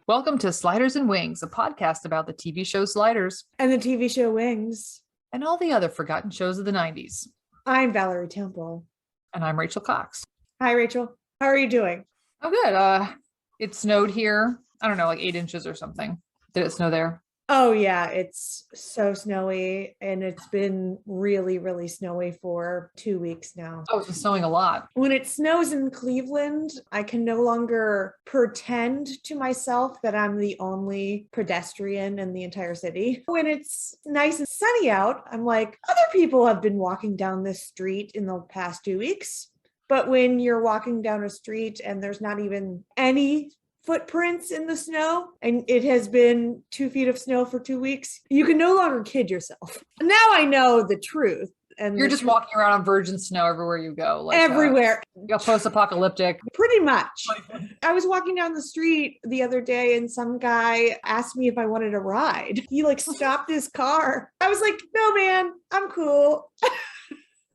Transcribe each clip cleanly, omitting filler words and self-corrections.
Welcome to Sliders and Wings, a podcast about the TV show Sliders and the TV show Wings and all the other forgotten shows of the 90s. I'm Valerie Temple. And I'm Rachel Cox. Hi, Rachel. How are you doing? Oh, good. It snowed here. I don't know, like 8 inches or something. Did it snow there? Oh, yeah. It's so snowy, and it's been really, really snowy for 2 weeks now. Oh, it's been snowing a lot. When it snows in Cleveland, I can no longer pretend to myself that I'm the only pedestrian in the entire city. When it's nice and sunny out, I'm like, other people have been walking down this street in the past 2 weeks. But when you're walking down a street and there's not even any footprints in the snow, and it has been 2 feet of snow for 2 weeks, you can no longer kid yourself. Now I know the truth. And you're just walking around on virgin snow everywhere you go. Like, everywhere. Post-apocalyptic. Pretty much. I was walking down the street the other day and some guy asked me if I wanted a ride. He stopped his car. I was like, no, man, I'm cool.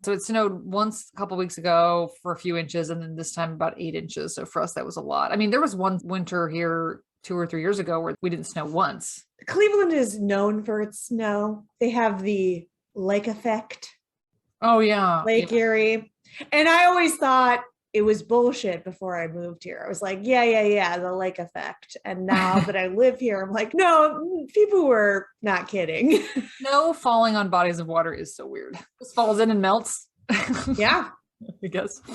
So it snowed once a couple weeks ago for a few inches, and then this time about 8 inches. So for us, that was a lot. I mean, there was one winter here 2 or 3 years ago where we didn't snow once. Cleveland is known for its snow. They have the lake effect. Oh, yeah. Lake Erie. And I always thought it was bullshit before I moved here. I was like, yeah, the lake effect. And now that I live here, I'm like, no, people were not kidding. Snow falling on bodies of water is so weird. It just falls in and melts. Yeah.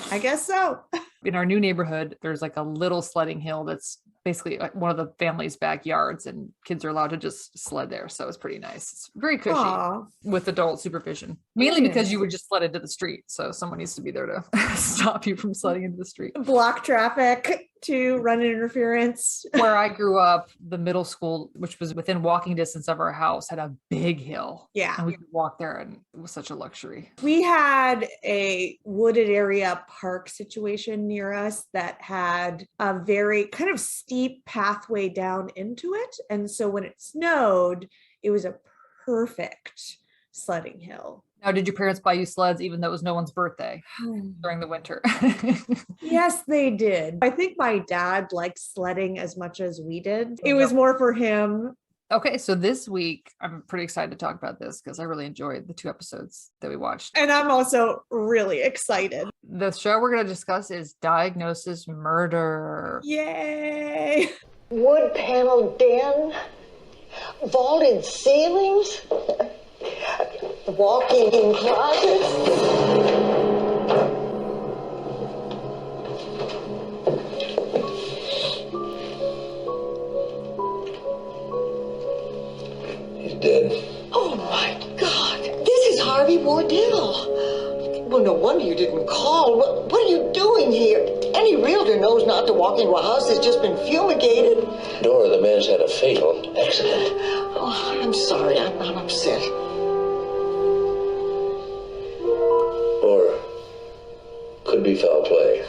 I guess so. In our new neighborhood, there's like a little sledding hill that's basically one of the family's backyards, and kids are allowed to just sled there. So it's pretty nice. It's very cushy. Aww. With adult supervision, mainly because you would just sled into the street. So someone needs to be there to stop you from sledding into the street. Block traffic to run interference. Where I grew up, the middle school, which was within walking distance of our house, had a big hill. Yeah. And we could walk there, and it was such a luxury. We had a wooded area park situation near us that had a very kind of steep pathway down into it. And so when it snowed, it was a perfect sledding hill. Now, did your parents buy you sleds even though it was no one's birthday during the winter? Yes, they did. I think my dad liked sledding as much as we did. It was more for him. Okay, so this week, I'm pretty excited to talk about this because I really enjoyed the 2 episodes that we watched. And I'm also really excited. The show we're going to discuss is Diagnosis Murder. Yay! Wood panel den, vaulted ceilings, walk-in closets. Dead. Oh my God, this is Harvey Wardell. Well, no wonder you didn't call. What are you doing here? Any realtor knows not to walk into a house that's just been fumigated. Door of the man's had a fatal accident. Oh, I'm sorry, I'm upset. Or could be foul play.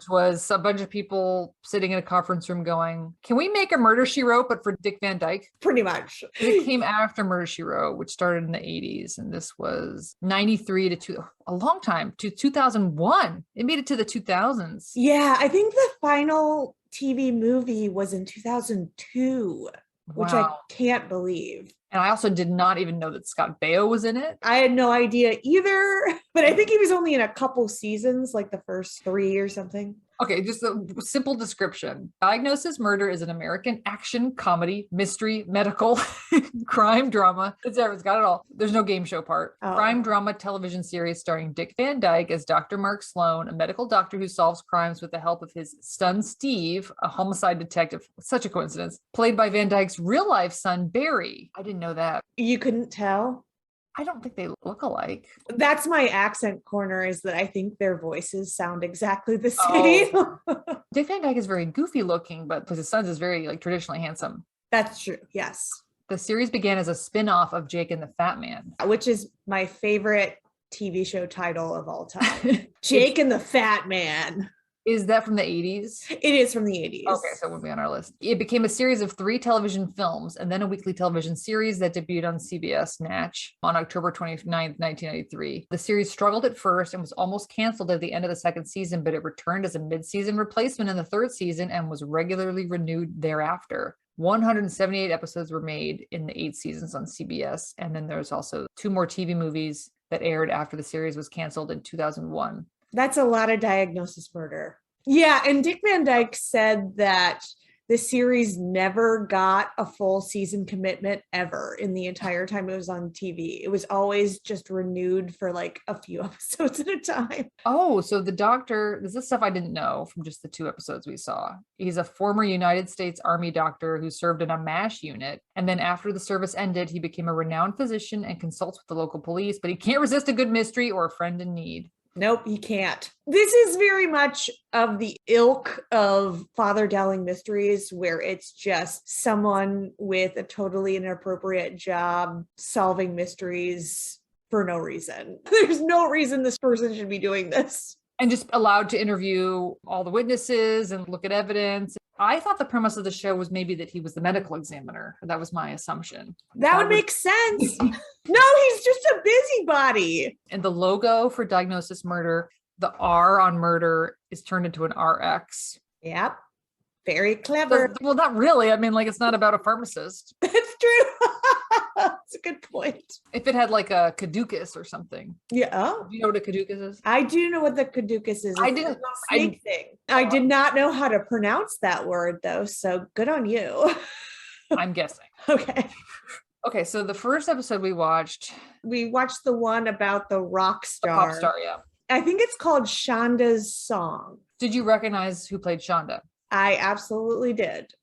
Was a bunch of people sitting in a conference room going, can we make a Murder, She Wrote, but for Dick Van Dyke? Pretty much. It came after Murder, She Wrote, which started in the 80s. And this was 93 to a long time, to 2001. It made it to the 2000s. Yeah, I think the final TV movie was in 2002, which I can't believe. And I also did not even know that Scott Baio was in it. I had no idea either, but I think he was only in a couple seasons, like the first 3 or something. Okay, just a simple description. Diagnosis Murder is an American action, comedy, mystery, medical, crime drama. It's got it all. There's no game show part. Oh. Crime drama television series starring Dick Van Dyke as Dr. Mark Sloan, a medical doctor who solves crimes with the help of his son Steve, a homicide detective. Such a coincidence. Played by Van Dyke's real life son Barry. I didn't know that. You couldn't tell? I don't think they look alike. That's my accent corner, is that I think their voices sound exactly the same. Oh. Dick Van Dyke is very goofy looking, but his son is very like traditionally handsome. That's true. Yes. The series began as a spin-off of Jake and the Fat Man. Which is my favorite TV show title of all time. Jake and the Fat Man. Is that from the 80s? It is from the 80s. Okay, so it won't be on our list. It became a series of 3 television films and then a weekly television series that debuted on CBS Natch on October 29th, 1993. The series struggled at first and was almost canceled at the end of the second season, but it returned as a mid-season replacement in the third season and was regularly renewed thereafter. 178 episodes were made in the 8 seasons on CBS, and then there's also 2 more TV movies that aired after the series was canceled in 2001. That's a lot of Diagnosis Murder. Yeah, and Dick Van Dyke said that the series never got a full season commitment ever in the entire time it was on TV. It was always just renewed for like a few episodes at a time. Oh, so the doctor, this is stuff I didn't know from just the 2 episodes we saw. He's a former United States Army doctor who served in a MASH unit. And then after the service ended, he became a renowned physician and consults with the local police, but he can't resist a good mystery or a friend in need. Nope, you can't. This is very much of the ilk of Father Dowling Mysteries, where it's just someone with a totally inappropriate job solving mysteries for no reason. There's no reason this person should be doing this. And just allowed to interview all the witnesses and look at evidence. I thought the premise of the show was maybe that he was the medical examiner. That was my assumption. That would make sense. No, he's just a busybody. And the logo for Diagnosis Murder, the R on murder is turned into an RX. Yep. Very clever. Well, not really. I mean, like, it's not about a pharmacist. That's true. That's a good point. If it had like a caduceus or something. Yeah. Oh. Do you know what a caduceus is? I do know what the caduceus is. I didn't. I did not know how to pronounce that word though. So good on you. I'm guessing. Okay. Okay. So the first episode we watched the one about the rock star. The pop star, yeah. I think it's called Shonda's Song. Did you recognize who played Shonda? I absolutely did.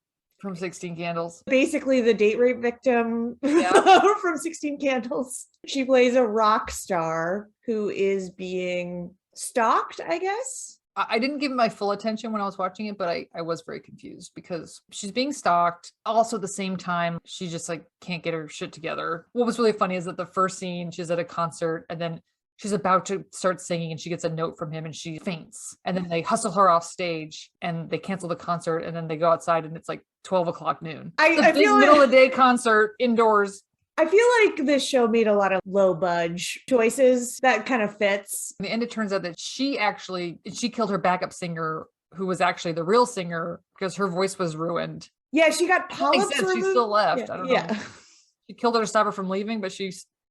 From 16 Candles. Basically the date rape victim from 16 Candles. She plays a rock star who is being stalked, I guess. I didn't give it my full attention when I was watching it, but I was very confused because she's being stalked. Also at the same time, she just like can't get her shit together. What was really funny is that the first scene, she's at a concert and then she's about to start singing and she gets a note from him and she faints. And then they hustle her off stage and they cancel the concert and then they go outside and it's like 12 o'clock noon. I feel middle of the day concert indoors. I feel like this show made a lot of low budge choices that kind of fits. In the end, it turns out that she killed her backup singer who was actually the real singer because her voice was ruined. Yeah, she got polyps removed. She still left. Yeah, I don't know. She killed her to stop her from leaving, but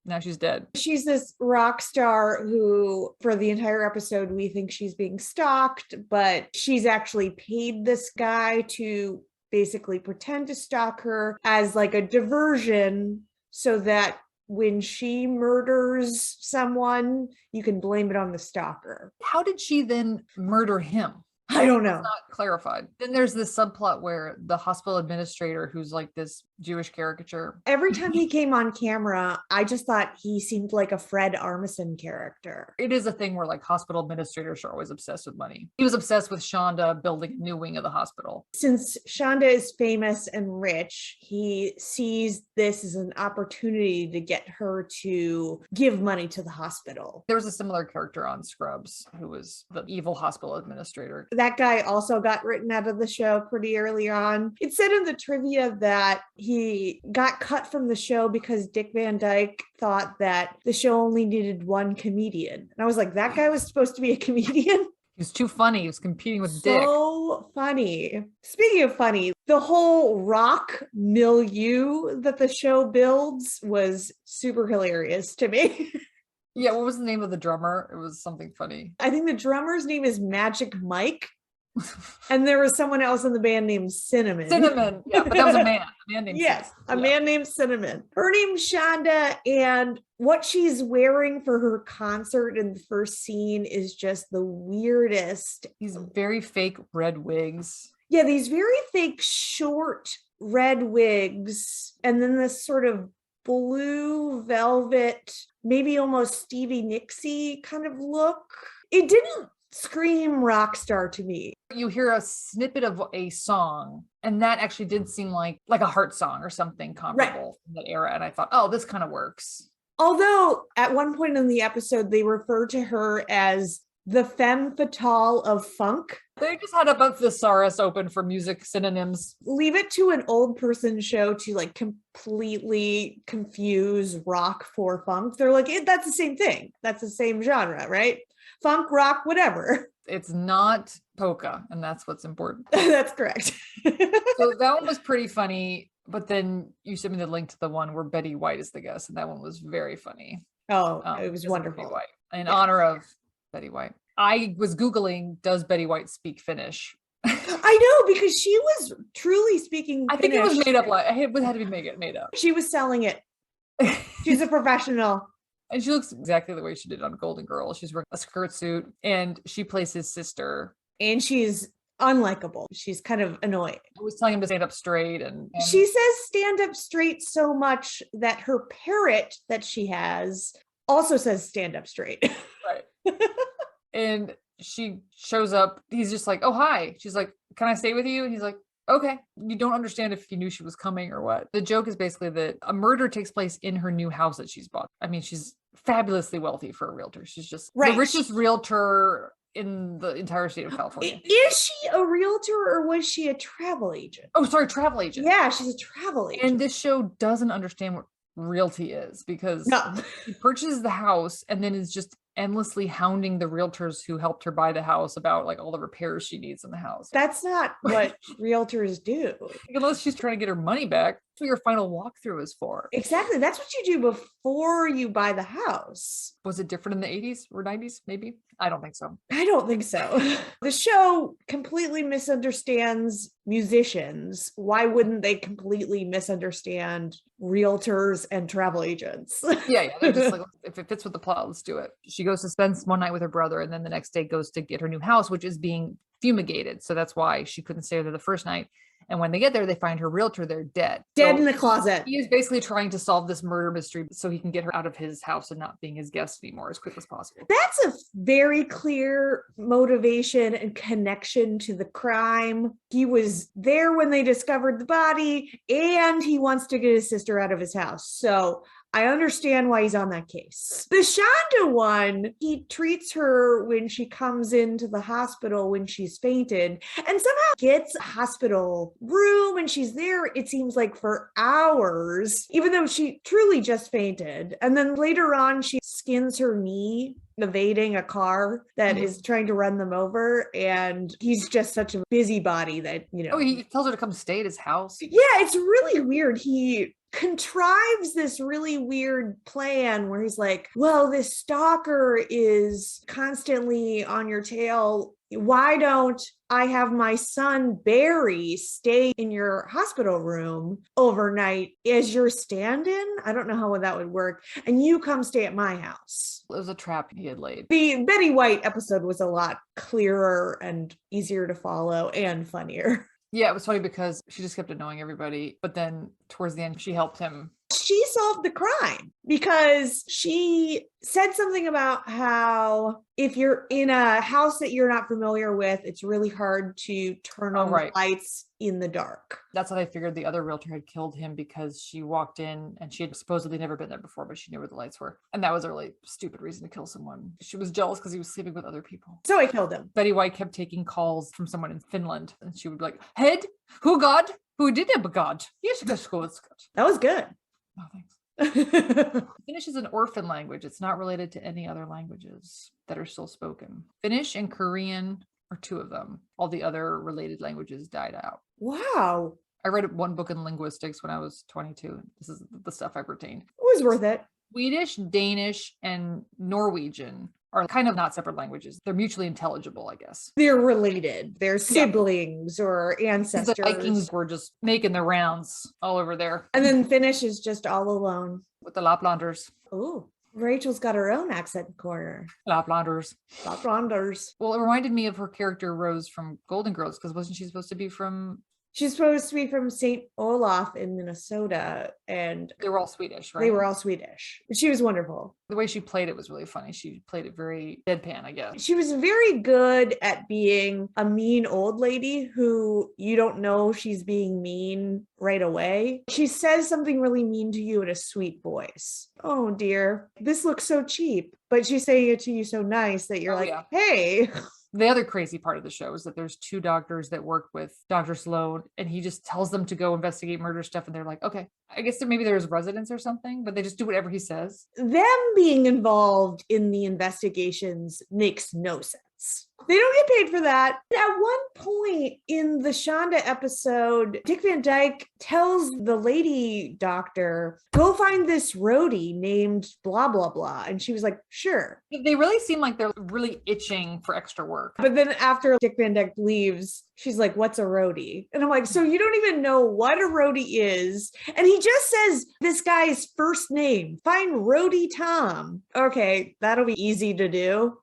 now she's dead. She's this rock star who, for the entire episode, we think she's being stalked, but she's actually paid this guy to basically pretend to stalk her as like a diversion so that when she murders someone, you can blame it on the stalker. How did she then murder him? I don't know. It's not clarified. Then there's this subplot where the hospital administrator, who's like this Jewish caricature. Every time he came on camera, I just thought he seemed like a Fred Armisen character. It is a thing where like hospital administrators are always obsessed with money. He was obsessed with Shonda building a new wing of the hospital. Since Shonda is famous and rich, he sees this as an opportunity to get her to give money to the hospital. There was a similar character on Scrubs who was the evil hospital administrator. That guy also got written out of the show pretty early on. It said in the trivia that he got cut from the show because Dick Van Dyke thought that the show only needed one comedian. And I was like, that guy was supposed to be a comedian? He was too funny. He was competing with Dick. So funny. Speaking of funny, the whole rock milieu that the show builds was super hilarious to me. Yeah, what was the name of the drummer? It was something funny. I think the drummer's name is Magic Mike. And there was someone else in the band named Cinnamon. Cinnamon. Yeah, but that was a man. A man named Yes, Cinnamon. a Yeah. man named Cinnamon. Her name's Shonda, and what she's wearing for her concert in the first scene is just the weirdest. These very fake red wigs. Yeah, these very fake short red wigs, and then this sort of blue velvet, maybe almost Stevie Nicks-y kind of look. It didn't scream rock star to me. You hear a snippet of a song, and that actually did seem like a heart song or something comparable from that era. And I thought, oh, this kind of works. Although at one point in the episode, they refer to her as the femme fatale of funk. They just had a thesaurus open for music synonyms. Leave it to an old person show to like completely confuse rock for funk. They're like, that's the same thing. That's the same genre, right? Funk, rock, whatever. It's not polka, and that's what's important. That's correct. So that one was pretty funny, but then you sent me the link to the one where Betty White is the guest, and that one was very funny. Oh, it was because of wonderful. Betty White, in honor of Betty White. I was Googling, does Betty White speak Finnish? I know, because she was truly speaking I think it was Finnish. made up. It had to be made up. She was selling it. She's a professional. And she looks exactly the way she did on Golden Girls. She's wearing a skirt suit, and she plays his sister. And she's unlikable. She's kind of annoying. I was telling him to stand up straight. And She says stand up straight so much that her parrot that she has also says stand up straight. Right. And she shows up. He's just like, oh, hi. She's like, can I stay with you? And he's like, okay. You don't understand if he knew she was coming or what. The joke is basically that a murder takes place in her new house that she's bought. I mean, she's fabulously wealthy for a realtor. She's just Right. the richest realtor in the entire state of California. Is she a realtor or was she a travel agent? Oh, sorry, travel agent. Yeah, she's a travel agent. And this show doesn't understand what realty is, because No. she purchases the house and then is just endlessly hounding the realtors who helped her buy the house about like all the repairs she needs in the house. That's not what realtors do. Unless she's trying to get her money back. That's what your final walkthrough is for. Exactly. That's what you do before you buy the house. Was it different in the 80s or 90s? Maybe. I don't think so. I don't think so. The show completely misunderstands musicians. Why wouldn't they completely misunderstand realtors and travel agents? Yeah. They're just like, if it fits with the plot, let's do it. She goes to spend one night with her brother, and then the next day goes to get her new house, which is being fumigated. So that's why she couldn't stay there the first night. And when they get there, they find her realtor there dead. Dead So in the closet. he is basically trying to solve this murder mystery so he can get her out of his house and not being his guest anymore as quick as possible. That's a very clear motivation and connection to the crime. He was there when they discovered the body, and he wants to get his sister out of his house. So I understand why he's on that case. The Shonda one, he treats her when she comes into the hospital when she's fainted, and somehow gets a hospital room, and she's there, it seems like, for hours, even though she truly just fainted. And then later on, she skins her knee evading a car that is trying to run them over, and he's just such a busybody that, you know. Oh, he tells her to come stay at his house. Yeah, it's really weird. He contrives this really weird plan where he's like, well, this stalker is constantly on your tail. Why don't I have my son Barry stay in your hospital room overnight as your stand-in? I don't know how that would work. And you come stay at my house. It was a trap he had laid. The Betty White episode was a lot clearer and easier to follow and funnier. Yeah, it was funny because she just kept annoying everybody. But then towards the end, she helped him. She solved the crime because she said something about how if you're in a house that you're not familiar with, it's really hard to turn on the lights in the dark. That's what I figured. The other realtor had killed him because she walked in and she had supposedly never been there before, but she knew where the lights were. And that was a really stupid reason to kill someone. She was jealous because he was sleeping with other people. So I killed him. Betty White kept taking calls from someone in Finland, and she would be like, Head, who God? Who did it, God? Yes, that was good. Oh, thanks. Finnish is an orphan language. It's not related to any other languages that are still spoken. Finnish and Korean are two of them. All the other related languages died out. Wow. I read one book in linguistics when I was 22. This is the stuff I've retained. It was worth it. Swedish, Danish, and Norwegian are kind of not separate languages. They're mutually intelligible, I guess. They're related. They're siblings or ancestors. The Vikings were just making their rounds all over there. And then Finnish is just all alone. With the Laplanders. Oh, Rachel's got her own accent corner. Laplanders. Laplanders. Well, it reminded me of her character Rose from Golden Girls, because wasn't she supposed to be from... She's supposed to be from St. Olaf in Minnesota, and they were all Swedish, right? They were all Swedish. She was wonderful. The way she played it was really funny. She played it very deadpan, I guess. She was very good at being a mean old lady who you don't know she's being mean right away. She says something really mean to you in a sweet voice. Oh dear, this looks so cheap. But she's saying it to you so nice that you're hey. The other crazy part of the show is that there's 2 doctors that work with Dr. Sloan, and he just tells them to go investigate murder stuff. And they're like, okay, I guess maybe there's residents or something, but they just do whatever he says. Them being involved in the investigations makes no sense. They don't get paid for that. At one point in the Shonda episode, Dick Van Dyke tells the lady doctor, go find this roadie named blah, blah, blah. And she was like, sure. They really seem like they're really itching for extra work. But then after Dick Van Dyke leaves, she's like, what's a roadie? And I'm like, so you don't even know what a roadie is. And he just says this guy's first name. Find roadie Tom. Okay, that'll be easy to do.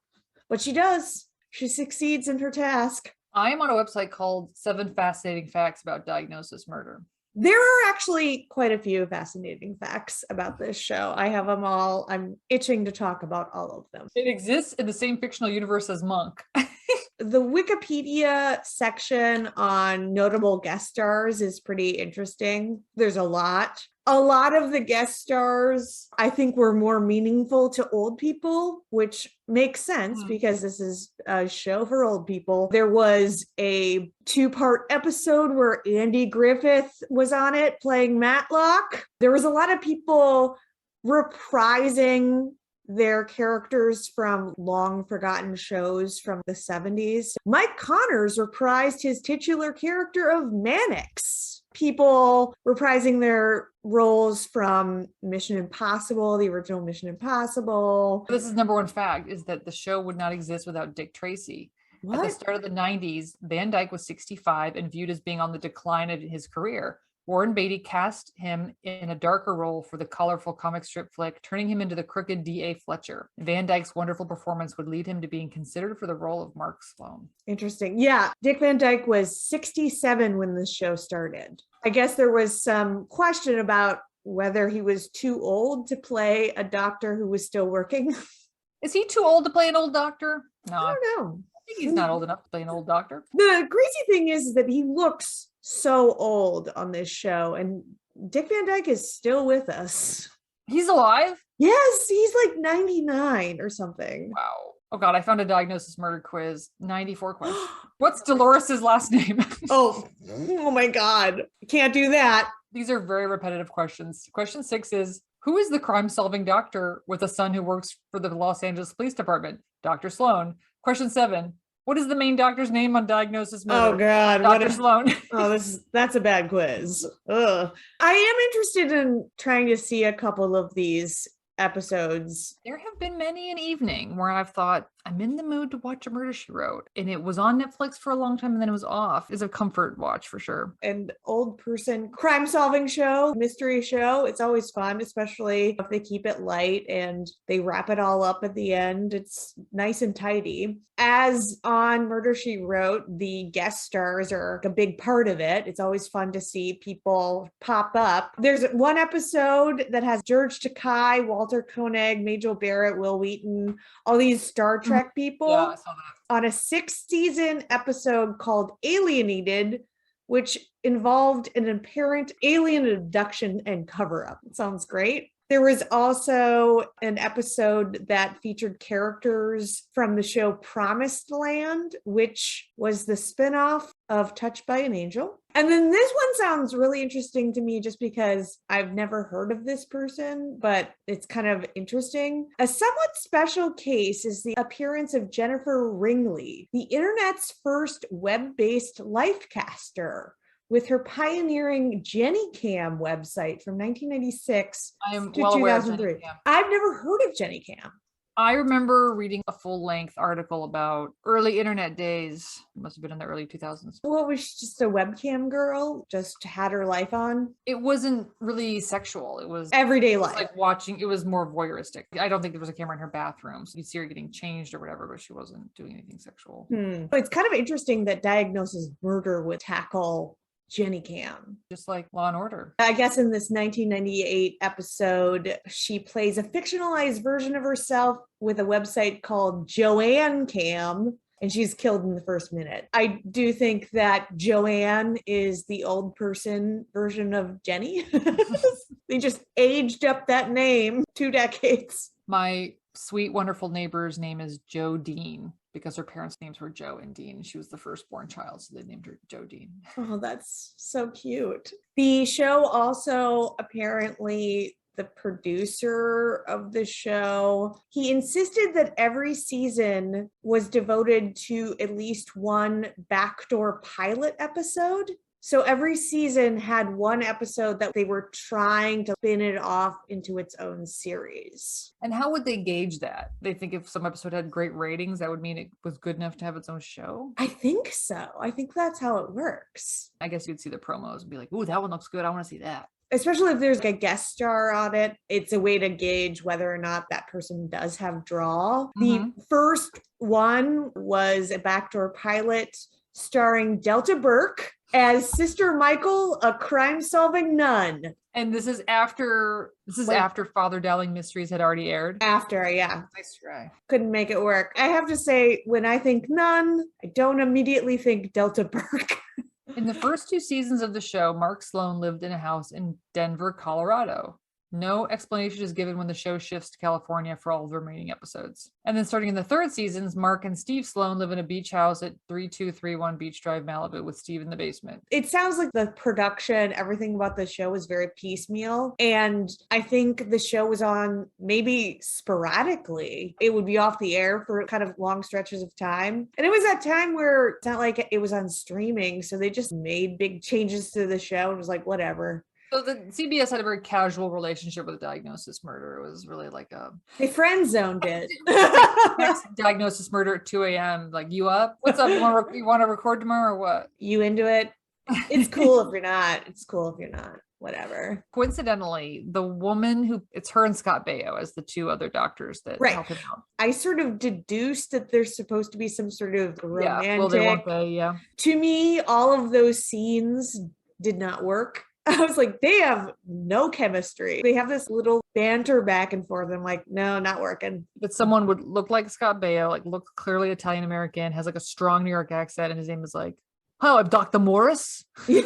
But she does. She succeeds in her task. I am on a website called 7 Fascinating Facts About Diagnosis Murder. There are actually quite a few fascinating facts about this show. I have them all. I'm itching to talk about all of them. It exists in the same fictional universe as Monk. The Wikipedia section on notable guest stars is pretty interesting. There's a lot. A lot of the guest stars, I think, were more meaningful to old people, which makes sense because this is a show for old people. There was a 2-part episode where Andy Griffith was on it playing Matlock. There was a lot of people reprising their characters from long forgotten shows from the 70s. Mike Connors reprised his titular character of Mannix. People reprising their roles from Mission Impossible, the original Mission Impossible. This is number 1 fact, is that the show would not exist without Dick Tracy. What? At the start of the 90s, Van Dyke was 65 and viewed as being on the decline of his career. Warren Beatty cast him in a darker role for the colorful comic strip flick, turning him into the crooked D.A. Fletcher. Van Dyke's wonderful performance would lead him to being considered for the role of Mark Sloan. Interesting. Yeah, Dick Van Dyke was 67 when this show started. I guess there was some question about whether he was too old to play a doctor who was still working. Is he too old to play an old doctor? No. I don't know. I think he's not old enough to play an old doctor. The crazy thing is that he looks so old on this show, and Dick Van Dyke is still with us. He's alive? Yes, he's like 99 or something. Wow. Oh God, I found a diagnosis murder quiz. 94 questions. What's Dolores's last name? Oh my God. Can't do that. These are very repetitive questions. Question 6 is, who is the crime-solving doctor with a son who works for the Los Angeles Police Department? Dr. Sloan. Question 7, what is the main doctor's name on diagnosis murder? Oh God. Dr. Sloan. Oh, that's a bad quiz. Ugh. I am interested in trying to see a couple of these episodes. There have been many an evening where I've thought, I'm in the mood to watch A Murder, She Wrote. And it was on Netflix for a long time and then it was off. It's a comfort watch for sure. An old person crime solving show, mystery show. It's always fun, especially if they keep it light and they wrap it all up at the end. It's nice and tidy. As on Murder, She Wrote, the guest stars are a big part of it. It's always fun to see people pop up. There's one episode that has George Takei, Walter Koenig, Majel Barrett, Will Wheaton, all these Star Trek people. Yeah, I saw that. On a 6-season episode called Alienated, which involved an apparent alien abduction and cover-up. It sounds great. There was also an episode that featured characters from the show Promised Land, which was the spinoff of Touched by an Angel. And then this one sounds really interesting to me just because I've never heard of this person, but it's kind of interesting. A somewhat special case is the appearance of Jennifer Ringley, the internet's first web-based lifecaster, with her pioneering Jennicam website from 1996 I am to well aware of 2003. Jennicam. I've never heard of Jennicam. I remember reading a full-length article about early internet days. It must have been in the early 2000s. What, was she just a webcam girl? Just had her life on? It wasn't really sexual. It was Everyday life. like watching. It was more voyeuristic. I don't think there was a camera in her bathroom, so you'd see her getting changed or whatever, but she wasn't doing anything sexual. It's kind of interesting that Diagnosis Murder would tackle Jennicam. Just like Law and Order. I guess in this 1998 episode, she plays a fictionalized version of herself with a website called Joanne Cam, and she's killed in the first minute. I do think that Joanne is the old person version of Jenny. They just aged up that name 2 decades. My sweet, wonderful neighbor's name is Jo Dean because her parents' names were Joe and Dean. She was the firstborn child, so they named her Jo Dean. Oh, that's so cute. The show also, apparently, the producer of the show, he insisted that every season was devoted to at least one backdoor pilot episode. So every season had one episode that they were trying to spin it off into its own series. And how would they gauge that? They think if some episode had great ratings, that would mean it was good enough to have its own show? I think so. I think that's how it works. I guess you'd see the promos and be like, ooh, that one looks good. I want to see that. Especially if there's like a guest star on it, it's a way to gauge whether or not that person does have draw. The first one was a backdoor pilot starring Delta Burke as Sister Michael, a crime-solving nun. And this is after Father Dowling Mysteries had already aired. After, yeah. Nice try. Couldn't make it work. I have to say, when I think nun, I don't immediately think Delta Burke. In the first 2 seasons of the show, Mark Sloan lived in a house in Denver, Colorado. No explanation is given when the show shifts to California for all of the remaining episodes. And then starting in the 3rd seasons, Mark and Steve Sloan live in a beach house at 3231 Beach Drive, Malibu, with Steve in the basement. It sounds like the production, everything about the show was very piecemeal. And I think the show was on maybe sporadically. It would be off the air for kind of long stretches of time. And it was that time where it's not like it was on streaming. So they just made big changes to the show and was like, whatever. So the CBS had a very casual relationship with Diagnosis Murder. It was really like a... They friend zoned it. Diagnosis Murder at 2 a.m. Like, you up? What's up? You want to record tomorrow or what? You into it? It's cool if you're not. It's cool if you're not. Whatever. Coincidentally, the woman it's her and Scott Baio as the 2 other doctors that help him out. I sort of deduced that there's supposed to be some sort of romantic... Yeah, well, they won't they, yeah. To me, all of those scenes did not work. I was like, they have no chemistry. They have this little banter back and forth. I'm like, no, not working. But someone would look like Scott Baio, like look clearly Italian-American, has like a strong New York accent, and his name is like, hello, I'm Dr. Morris. Yeah,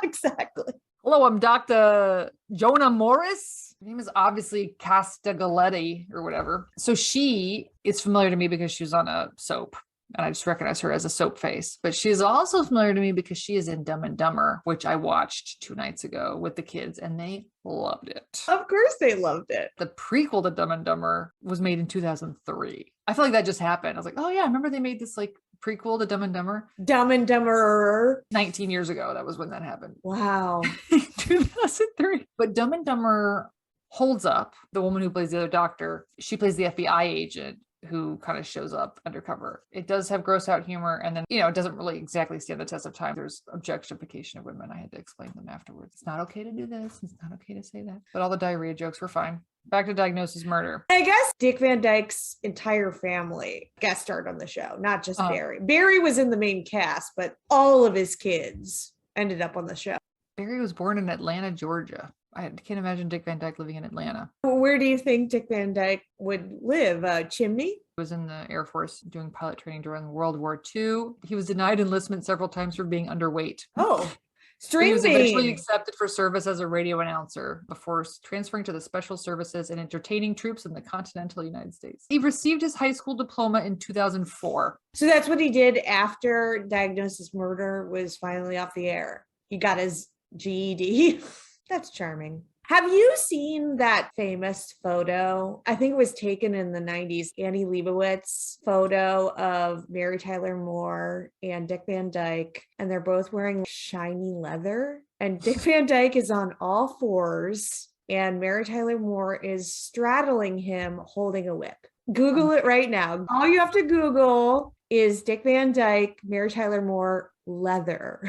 exactly. Hello, I'm Dr. Jonah Morris. Her name is obviously Castagaletti or whatever. So she is familiar to me because she was on a soap. And I just recognize her as a soap face. But she's also familiar to me because she is in Dumb and Dumber, which I watched 2 nights ago with the kids, and they loved it. Of course they loved it. The prequel to Dumb and Dumber was made in 2003. I feel like that just happened. I was like, oh yeah, I remember they made this like prequel to Dumb and Dumber. Dumb and Dumber. 19 years ago, that was when that happened. Wow. 2003. But Dumb and Dumber holds up. The woman who plays the other doctor, she plays the FBI agent who kind of shows up undercover. It does have gross out humor, and then, it doesn't really exactly stand the test of time. There's objectification of women. I had to explain them afterwards. It's not okay to do this. It's not okay to say that. But all the diarrhea jokes were fine. Back to Diagnosis Murder. I guess Dick Van Dyke's entire family guest starred on the show, not just Barry. Barry was in the main cast, but all of his kids ended up on the show. Barry was born in Atlanta, Georgia. I can't imagine Dick Van Dyke living in Atlanta. Where do you think Dick Van Dyke would live? Chimney? He was in the Air Force doing pilot training during World War II. He was denied enlistment several times for being underweight. Oh, streaming. He was eventually accepted for service as a radio announcer before transferring to the Special Services and entertaining troops in the continental United States. He received his high school diploma in 2004. So that's what he did after Diagnosis Murder was finally off the air. He got his GED. That's charming. Have you seen that famous photo? I think it was taken in the 90s. Annie Leibovitz photo of Mary Tyler Moore and Dick Van Dyke. And they're both wearing shiny leather. And Dick Van Dyke is on all fours. And Mary Tyler Moore is straddling him holding a whip. Google it right now. All you have to Google is Dick Van Dyke, Mary Tyler Moore, leather.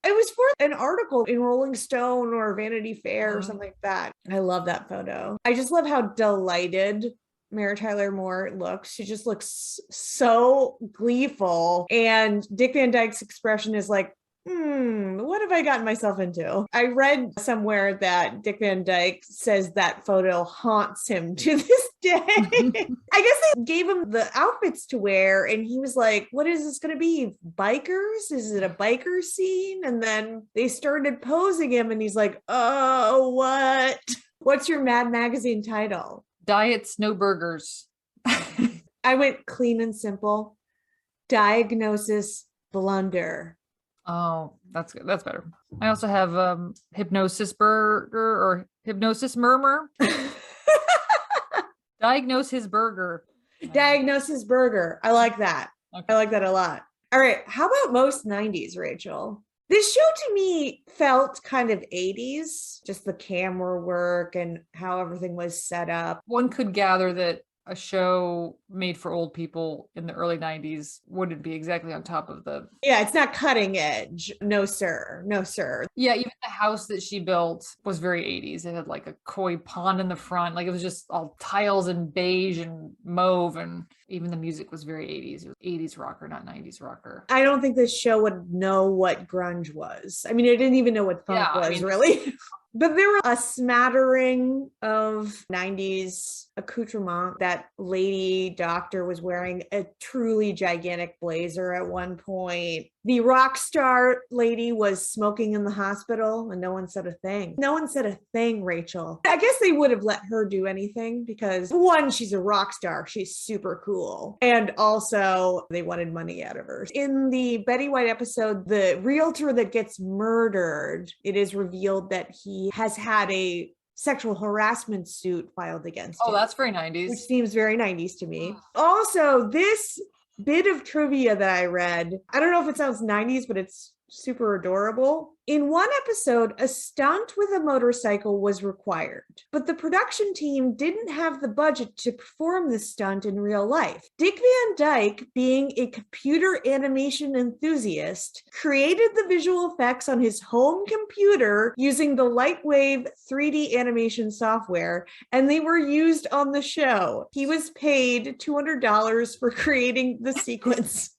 It was for an article in Rolling Stone or Vanity Fair or something like that. I love that photo. I just love how delighted Mary Tyler Moore looks. She just looks so gleeful. And Dick Van Dyke's expression is like, what have I gotten myself into? I read somewhere that Dick Van Dyke says that photo haunts him to this day. I guess they gave him the outfits to wear and he was like, what is this going to be? Bikers? Is it a biker scene? And then they started posing him and he's like, oh, what? What's your Mad Magazine title? Diets, no burgers. I went clean and simple. Diagnosis blunder. Oh, that's good. That's better. I also have hypnosis burger or hypnosis murmur. Diagnose his burger. Diagnosis burger. I like that. Okay. I like that a lot. All right. How about most 90s, Rachel? This show to me felt kind of 80s, just the camera work and how everything was set up. One could gather that a show made for old people in the early 90s wouldn't be exactly on top of the... Yeah, it's not cutting edge. No, sir. No, sir. Yeah, even the house that she built was very 80s. It had like a koi pond in the front. Like it was just all tiles and beige and mauve. And even the music was very 80s. It was 80s rocker, not 90s rocker. I don't think this show would know what grunge was. I mean, it didn't even know what funk was, really. But there were a smattering of 90s accoutrement. That lady doctor was wearing a truly gigantic blazer at one point. The rock star lady was smoking in the hospital and no one said a thing. No one said a thing, Rachel. I guess they would have let her do anything because one, she's a rock star. She's super cool. And also they wanted money out of her. In the Betty White episode, the realtor that gets murdered, it is revealed that he has had a sexual harassment suit filed against him. Oh, that's very 90s. Which seems very 90s to me. Also, this bit of trivia that I read, I don't know if it sounds 90s, but it's super adorable. In one episode, a stunt with a motorcycle was required, but the production team didn't have the budget to perform the stunt in real life. Dick Van Dyke, being a computer animation enthusiast, created the visual effects on his home computer using the Lightwave 3D animation software, and they were used on the show. He was paid $200 for creating the sequence.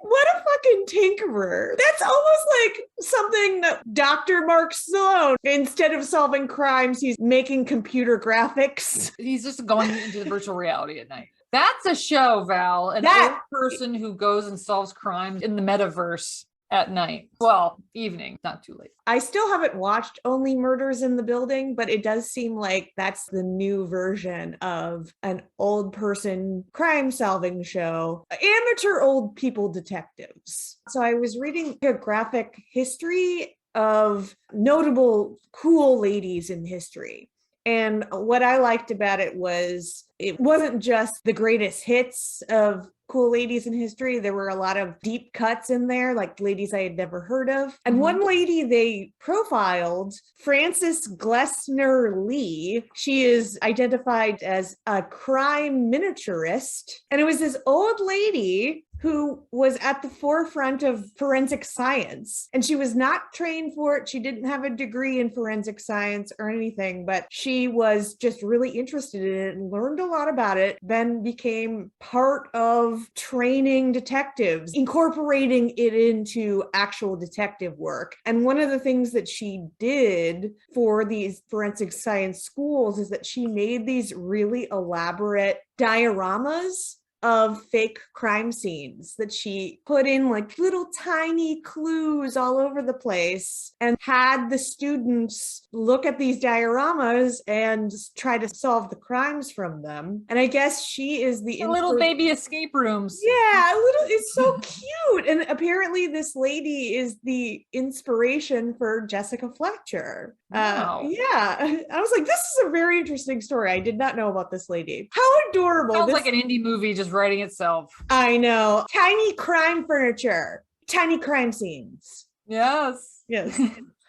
What a fucking tinkerer. That's almost like something that Dr. Mark Sloan, instead of solving crimes, he's making computer graphics. He's just going into the virtual reality at night. That's a show, Val. An old person who goes and solves crimes in the metaverse at night. Well, evening, not too late. I still haven't watched Only Murders in the Building, but it does seem like that's the new version of an old person crime solving show. Amateur old people detectives. So I was reading a graphic history of notable cool ladies in history. And what I liked about it wasn't just the greatest hits of cool ladies in history. There were a lot of deep cuts in there, like ladies I had never heard of. And one lady they profiled, Frances Glesner Lee, she is identified as a crime miniaturist. And it was this old lady who was at the forefront of forensic science. And she was not trained for it. She didn't have a degree in forensic science or anything, but she was just really interested in it and learned a lot about it, then became part of training detectives, incorporating it into actual detective work. And one of the things that she did for these forensic science schools is that she made these really elaborate dioramas of fake crime scenes that she put in like little tiny clues all over the place and had the students look at these dioramas and try to solve the crimes from them. And I guess she is the little baby escape rooms. Yeah, it's so cute. And apparently this lady is the inspiration for Jessica Fletcher. Wow. Yeah. I was like, this is a very interesting story. I did not know about this lady. How adorable. Sounds like an indie movie just writing itself. I know. Tiny crime furniture, tiny crime scenes. Yes. Yes.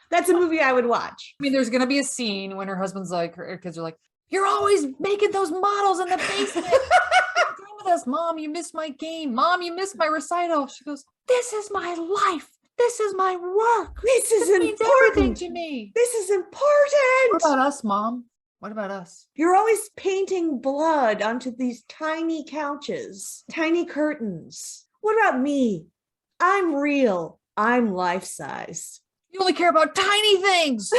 That's a movie I would watch. I mean, there's going to be a scene when her husband's like, her kids are like, You're always making those models in the basement. Come with us, Mom. You missed my game. Mom, you missed my recital. She goes, this is my life. This is my work. This is It means everything important to me. This is What important. about us, Mom? What about us? You're always painting blood onto these tiny couches, tiny curtains. What about me? I'm real. I'm life-size. You only care about tiny things.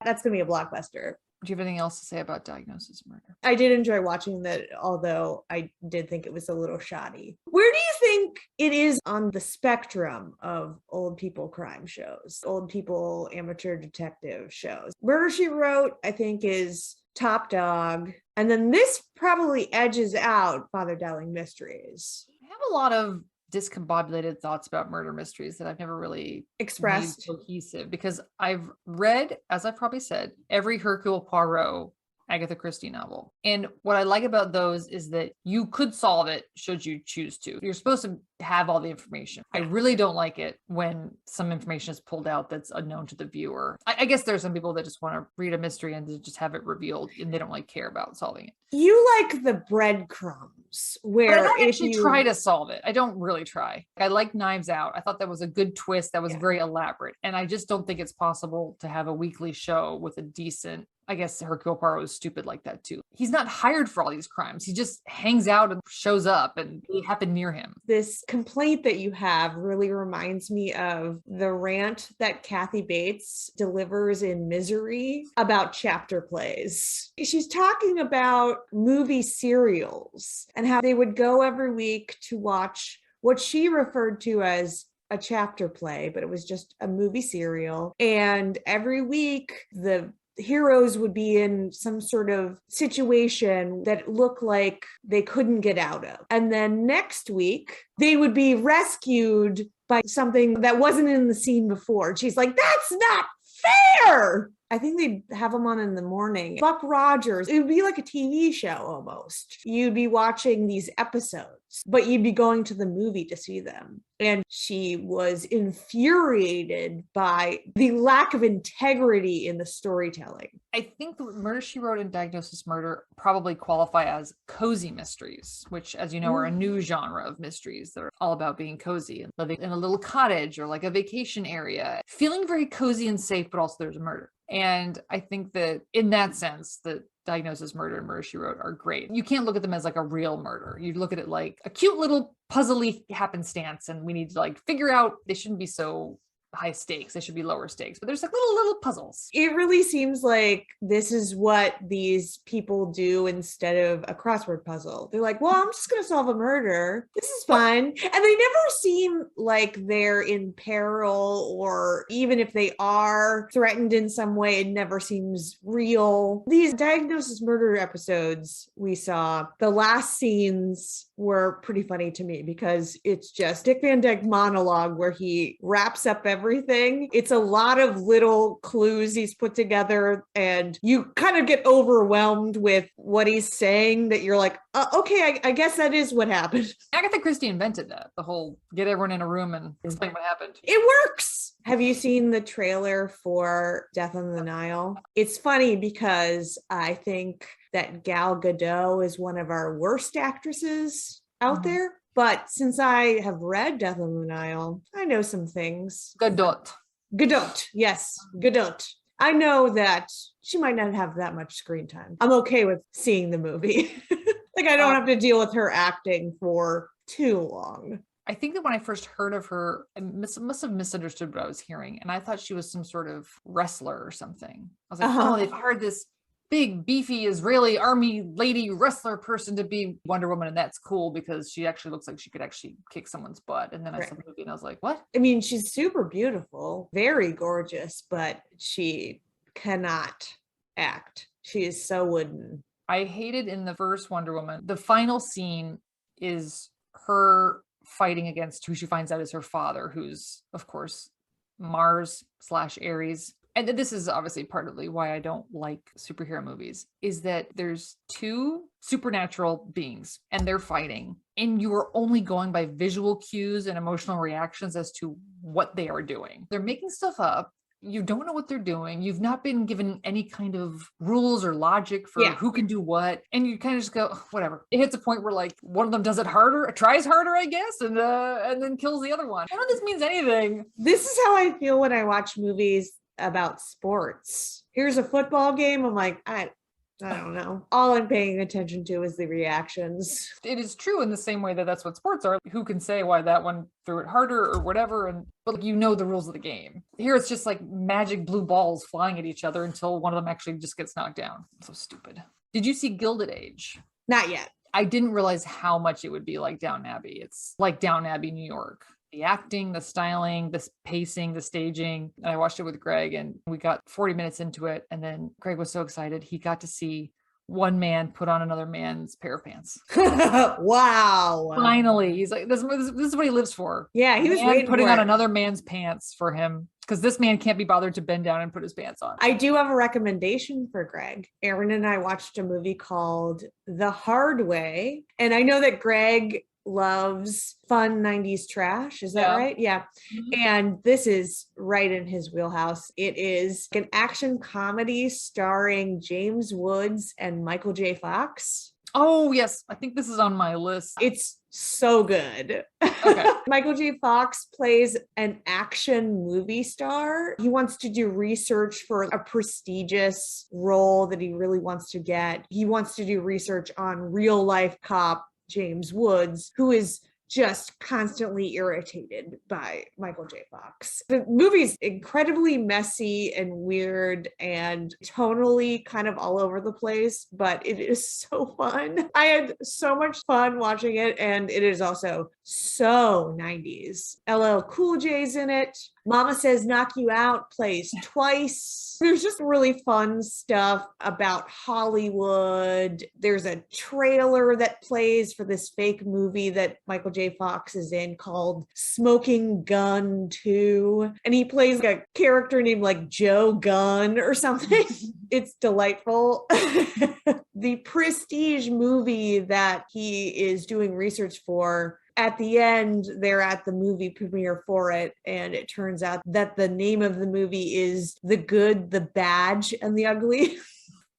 That's going to be a blockbuster. Do you have anything else to say about Diagnosis Murder? I did enjoy watching that, although I did think it was a little shoddy. Where do you think it is on the spectrum of old people crime shows, old people amateur detective shows? Murder, She Wrote, I think, is top dog. And then this probably edges out Father Dowling Mysteries. I have a lot of discombobulated thoughts about murder mysteries that I've never really Expressed. made cohesive, because I've read, as I've probably said, every Hercule Poirot Agatha Christie novel. And what I like about those is that you could solve it should you choose to. You're supposed to have all the information. I really don't like it when some information is pulled out that's unknown to the viewer. I guess there's some people that just want to read a mystery and just have it revealed and they don't like care about solving it. You like the breadcrumbs where But I don't if actually you try to solve it. I don't really try. I like Knives Out. I thought that was a good twist that was very elaborate. And I just don't think it's possible to have a weekly show with a decent, I guess Hercule Poirot is stupid like that too. He's not hired for all these crimes. He just hangs out and shows up and they happen near him. This complaint that you have really reminds me of the rant that Kathy Bates delivers in Misery about chapter plays. She's talking about movie serials and how they would go every week to watch what she referred to as a chapter play, but it was just a movie serial. And every week, the heroes would be in some sort of situation that looked like they couldn't get out of. And then next week, they would be rescued by something that wasn't in the scene before. And she's like, that's not fair. I think they'd have them on in the morning. Buck Rogers, it would be like a TV show almost. You'd be watching these episodes, but you'd be going to the movie to see them. And she was infuriated by the lack of integrity in the storytelling. I think the Murder, She Wrote and Diagnosis Murder probably qualify as cozy mysteries, which, as you know, are a new genre of mysteries that are all about being cozy and living in a little cottage or like a vacation area, feeling very cozy and safe, but also there's a murder. And I think that in that sense, that Diagnosis Murder and Murder, She Wrote are great. You can't look at them as like a real murder. You look at it like a cute little puzzly happenstance, and we need to like figure out, they shouldn't be so high stakes. They should be lower stakes, but there's like little puzzles. It really seems like this is what these people do instead of a crossword puzzle. They're like, well, I'm just going to solve a murder. This is fun. And they never seem like they're in peril, or even if they are threatened in some way, it never seems real. These Diagnosis Murder episodes we saw, the last scenes were pretty funny to me because it's just Dick Van Dyke monologue where he wraps up everything. It's a lot of little clues he's put together, and you kind of get overwhelmed with what he's saying that you're like, okay, I guess that is what happened. Agatha Christie invented that, the whole get everyone in a room and explain what happened. It works. Have you seen the trailer for Death on the Nile? It's funny because I think that Gal Gadot is one of our worst actresses out there. But since I have read Death on the Nile, I know some things. Gadot. Yes, Gadot. I know that she might not have that much screen time. I'm okay with seeing the movie. Like, I don't have to deal with her acting for too long. I think that when I first heard of her, I must have misunderstood what I was hearing. And I thought she was some sort of wrestler or something. I was like, oh, they've hired this big, beefy Israeli army lady wrestler person to be Wonder Woman. And that's cool because she actually looks like she could actually kick someone's butt. And then I saw the movie and I was like, what? I mean, she's super beautiful, very gorgeous, but she cannot act. She is so wooden. I hated in the first Wonder Woman, the final scene is her fighting against who she finds out is her father, who's, of course, Mars/Ares. And this is obviously partly why I don't like superhero movies, is that there's two supernatural beings and they're fighting, and you are only going by visual cues and emotional reactions as to what they are doing. They're making stuff up. You don't know what they're doing. You've not been given any kind of rules or logic for who can do what. And you kind of just go, "Oh, whatever." It hits a point where like one of them does it harder, tries harder, I guess, and then kills the other one. None of this means anything. This is how I feel when I watch movies about sports. Here's a football game. I'm like, I don't know. All I'm paying attention to is the reactions. It is true in the same way that that's what sports are. Who can say why that one threw it harder or whatever? But like, you know the rules of the game. Here it's just like magic blue balls flying at each other until one of them actually just gets knocked down. So stupid. Did you see Gilded Age? Not yet. I didn't realize how much it would be like Downton Abbey. It's like Downton Abbey, New York. The acting, the styling, the pacing, the staging. And I watched it with Greg and we got 40 minutes into it. And then Greg was so excited. He got to see one man put on another man's pair of pants. Wow. Finally. He's like, this is what he lives for. Yeah, he was waiting putting for on it. another man's pants for him. Because this man can't be bothered to bend down and put his pants on. I do have a recommendation for Greg. Aaron and I watched a movie called The Hard Way. And I know that Greg loves fun 90s trash. Is that right? Yeah. Mm-hmm. And this is right in his wheelhouse. It is an action comedy starring James Woods and Michael J. Fox. Oh, yes. I think this is on my list. It's so good. Okay. Michael J. Fox plays an action movie star. He wants to do research for a prestigious role that he really wants to get. He wants to do research on real life cop James Woods, who is just constantly irritated by Michael J. Fox. The movie's incredibly messy and weird and tonally kind of all over the place, but it is so fun. I had so much fun watching it, and it is also so 90s. LL Cool J's in it. Mama Says Knock You Out plays twice. There's just really fun stuff about Hollywood. There's a trailer that plays for this fake movie that Michael J. Fox is in called Smoking Gun 2. And he plays like a character named like Joe Gunn or something. It's delightful. The prestige movie that he is doing research for, at the end, they're at the movie premiere for it, and it turns out that the name of the movie is The Good, the Badge, and the Ugly.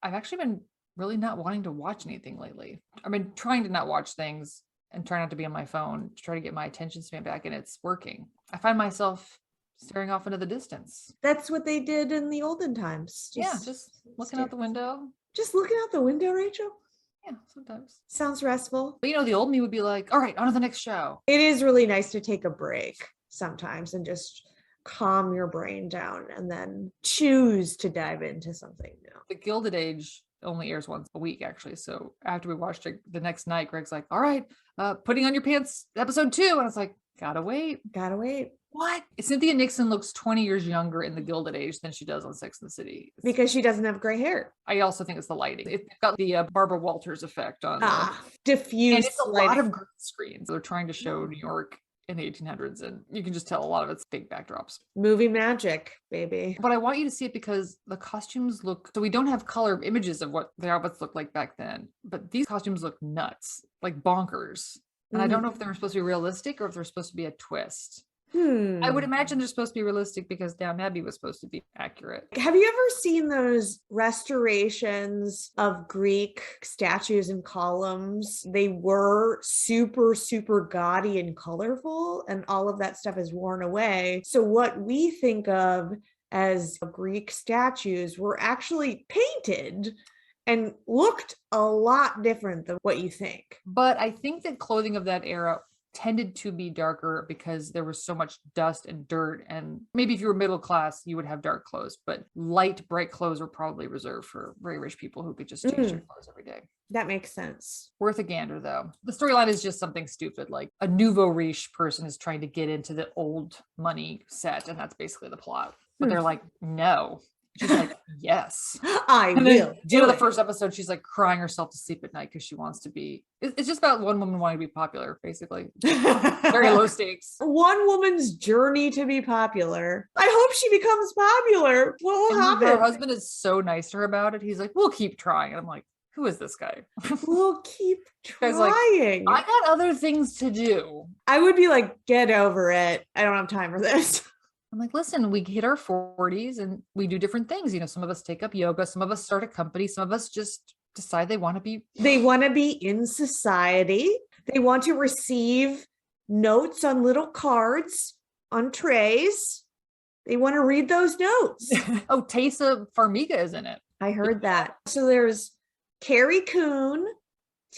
I've actually been really not wanting to watch anything lately. I've been trying to not watch things and try not to be on my phone to try to get my attention span back, and it's working. I find myself staring off into the distance. That's what they did in the olden times. Just looking out the window. Just looking out the window, Rachel? Yeah, sometimes. Sounds restful. But the old me would be like, all right, on to the next show. It is really nice to take a break sometimes and just calm your brain down and then choose to dive into something new. The Gilded Age only airs once a week, actually. So after we watched it the next night, Greg's like, all right, putting on your pants, episode 2. And I was like, gotta wait. What? Cynthia Nixon looks 20 years younger in the Gilded Age than she does on Sex and the City. Because she doesn't have gray hair. I also think it's the lighting. It's got the Barbara Walters effect on diffuse. And it's a lot of green screens. They're trying to show New York in the 1800s, and you can just tell a lot of it's fake backdrops. Movie magic, baby. But I want you to see it because the costumes look, so we don't have color images of what the outfits looked like back then, but these costumes look nuts, like bonkers. And I don't know if they're supposed to be realistic or if they're supposed to be a twist. I would imagine they're supposed to be realistic because Downton Abbey was supposed to be accurate. Have you ever seen those restorations of Greek statues and columns? They were super, super gaudy and colorful, and all of that stuff is worn away. So what we think of as Greek statues were actually painted and looked a lot different than what you think. But I think that clothing of that era tended to be darker because there was so much dust and dirt, and maybe if you were middle class you would have dark clothes, but light bright clothes were probably reserved for very rich people who could just change their clothes every day. That makes sense. Worth a gander though. The storyline is just something stupid, like a nouveau riche person is trying to get into the old money set, and that's basically the plot. But they're like, no. She's like, yes, I will do the it. first episode, she's like crying herself to sleep at night because she wants to be, it's just about one woman wanting to be popular, basically. Very low stakes. One woman's journey to be popular. I hope she becomes popular. What will happen? Her husband is so nice to her about it. He's like, we'll keep trying. And I'm like, who is this guy? We'll keep trying. Like, I got other things to do. I would be like, get over it. I don't have time for this. I'm like, listen, we hit our 40s and we do different things. You know, some of us take up yoga, some of us start a company, some of us just decide they want to be. They want to be in society. They want to receive notes on little cards, on trays. They want to read those notes. Oh, Taysa Farmiga is in it. I heard that. So there's Carrie Coon,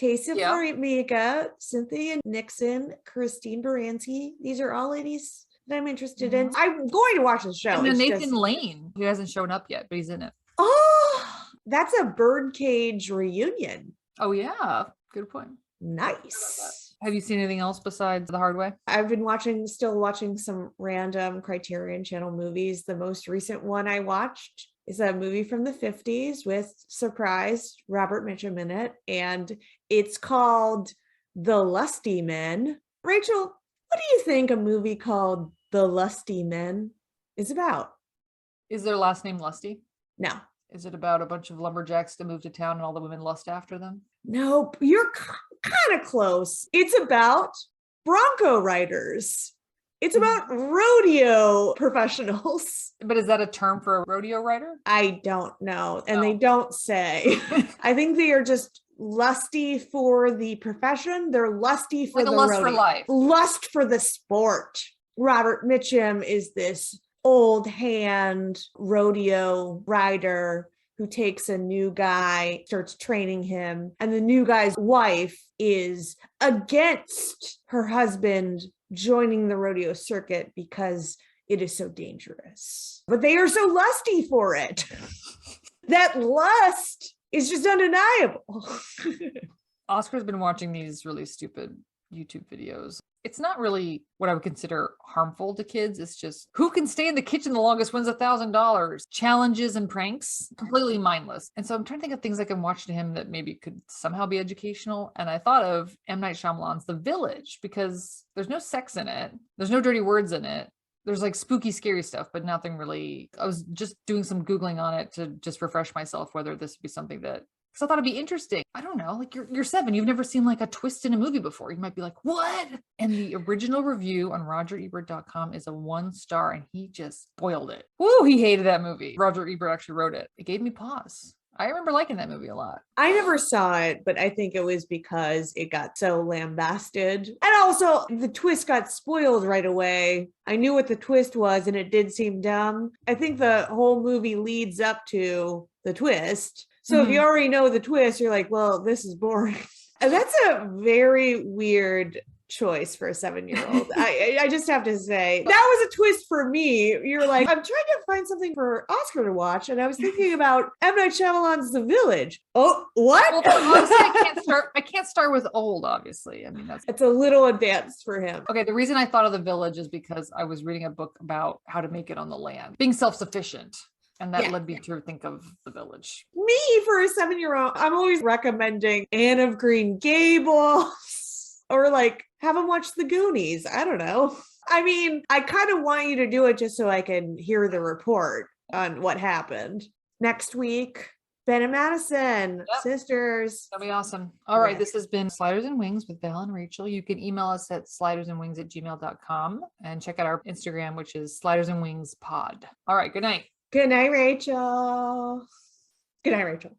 Taysa Farmiga, Cynthia Nixon, Christine Baranski. These are all ladies that I'm interested in. I'm going to watch the show. And then It's Nathan just- Lane, who hasn't shown up yet, but he's in it. Oh, that's a birdcage reunion. Oh, yeah. Good point. Nice. Have you seen anything else besides The Hard Way? I've been still watching some random Criterion Channel movies. The most recent one I watched is a movie from the 50s with, surprise, Robert Mitchum in it. And it's called The Lusty Men. Rachel, what do you think a movie called The Lusty Men is about? Is their last name Lusty? No. Is it about a bunch of lumberjacks that move to town and all the women lust after them? Nope. You're kind of close. It's about Bronco riders. It's about rodeo professionals. But is that a term for a rodeo rider? I don't know. And they don't say. I think they are just lusty for the profession. They're lusty for Like a the lust rodeo. for life. Lust for the sport. Robert Mitchum is this old hand rodeo rider who takes a new guy, starts training him, and the new guy's wife is against her husband joining the rodeo circuit because it is so dangerous. But they are so lusty for it. That lust is just undeniable. Oscar's been watching these really stupid YouTube videos. It's not really what I would consider harmful to kids. It's just who can stay in the kitchen the longest wins $1,000. Challenges and pranks, completely mindless. And so I'm trying to think of things I can watch to him that maybe could somehow be educational. And I thought of M. Night Shyamalan's The Village because there's no sex in it. There's no dirty words in it. There's like spooky, scary stuff, but nothing really. I was just doing some Googling on it to just refresh myself whether this would be something that, because I thought it'd be interesting. I don't know, like you're 7, you've never seen like a twist in a movie before. You might be like, what? And the original review on RogerEbert.com is a 1 star and he just spoiled it. Woo, he hated that movie. Roger Ebert actually wrote it. It gave me pause. I remember liking that movie a lot. I never saw it, but I think it was because it got so lambasted. And also the twist got spoiled right away. I knew what the twist was and it did seem dumb. I think the whole movie leads up to the twist. So if you already know the twist, you're like, well, this is boring. And that's a very weird choice for a 7-year-old. I just have to say that was a twist for me. You're like, I'm trying to find something for Oscar to watch, and I was thinking about M. Night Shyamalan's The Village. Oh, what? Well, honestly, I can't start with old, obviously. I mean, it's a little advanced for him. Okay, the reason I thought of The Village is because I was reading a book about how to make it on the land, being self-sufficient. And that led me to think of The Village. Me, for a 7-year-old, I'm always recommending Anne of Green Gables or like have them watch The Goonies. I don't know. I mean, I kind of want you to do it just so I can hear the report on what happened. Next week, Ben and Madison, sisters. That'll be awesome. All right, this has been Sliders and Wings with Val and Rachel. You can email us at slidersandwings@gmail.com and check out our Instagram, which is Sliders and Wings Pod. All right, good night. Good night, Rachel. Good night, Rachel.